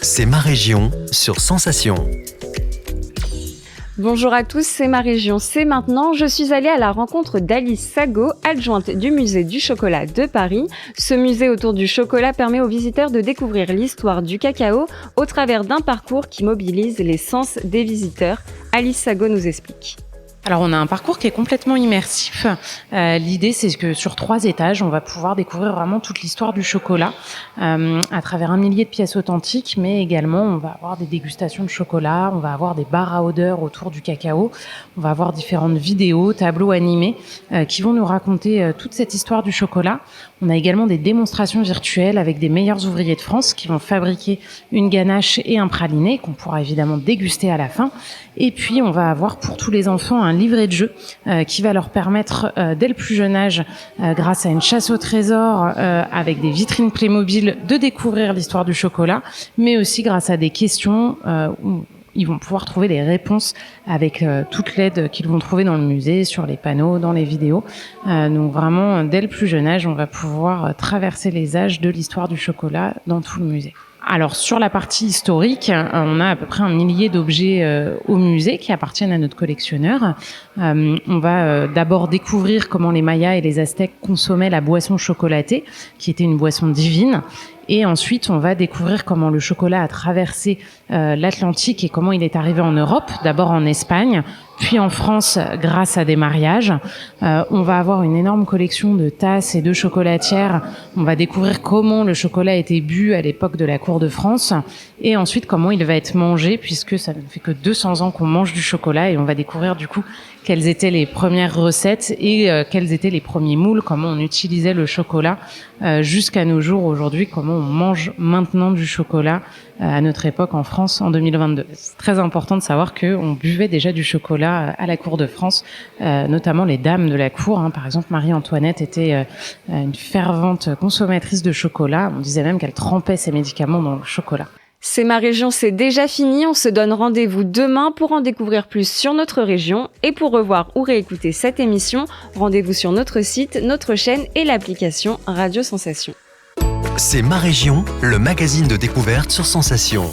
C'est ma région sur Sensation. Bonjour à tous, c'est ma région, c'est maintenant. Je suis allée à la rencontre d'Alice Sago, adjointe du musée du chocolat de Paris. Ce musée autour du chocolat permet aux visiteurs de découvrir l'histoire du cacao au travers d'un parcours qui mobilise les sens des visiteurs. Alice Sago nous explique. Alors on a un parcours qui est complètement immersif. L'idée c'est que sur 3 étages, on va pouvoir découvrir vraiment toute l'histoire du chocolat à travers 1 millier de pièces authentiques, mais également on va avoir des dégustations de chocolat, on va avoir des bars à odeur autour du cacao, on va avoir différentes vidéos, tableaux animés qui vont nous raconter toute cette histoire du chocolat. On a également des démonstrations virtuelles avec des meilleurs ouvriers de France qui vont fabriquer une ganache et un praliné qu'on pourra évidemment déguster à la fin. Et puis on va avoir pour tous les enfants un livret de jeu qui va leur permettre dès le plus jeune âge, grâce à une chasse au trésor avec des vitrines Playmobil, de découvrir l'histoire du chocolat, mais aussi grâce à des questions où ils vont pouvoir trouver des réponses avec toute l'aide qu'ils vont trouver dans le musée, sur les panneaux, dans les vidéos. Donc vraiment, dès le plus jeune âge, on va pouvoir traverser les âges de l'histoire du chocolat dans tout le musée. Alors sur la partie historique, on a à peu près 1 millier d'objets au musée qui appartiennent à notre collectionneur. On va d'abord découvrir comment les Mayas et les Aztèques consommaient la boisson chocolatée, qui était une boisson divine. Et ensuite, on va découvrir comment le chocolat a traversé l'Atlantique et comment il est arrivé en Europe, d'abord en Espagne, puis en France grâce à des mariages. On va avoir une énorme collection de tasses et de chocolatières. On va découvrir comment le chocolat a été bu à l'époque de la cour de France et ensuite comment il va être mangé, puisque ça ne fait que 200 ans qu'on mange du chocolat, et on va découvrir du coup quelles étaient les premières recettes et quels étaient les premiers moules, comment on utilisait le chocolat jusqu'à nos jours aujourd'hui, comment on mange maintenant du chocolat à notre époque en France en 2022. C'est très important de savoir qu'on buvait déjà du chocolat à la cour de France, notamment les dames de la cour. Par exemple, Marie-Antoinette était une fervente consommatrice de chocolat. On disait même qu'elle trempait ses médicaments dans le chocolat. C'est ma région, c'est déjà fini. On se donne rendez-vous demain pour en découvrir plus sur notre région. Et pour revoir ou réécouter cette émission, rendez-vous sur notre site, notre chaîne et l'application Radio Sensation. C'est ma région, le magazine de découverte sur Sensation.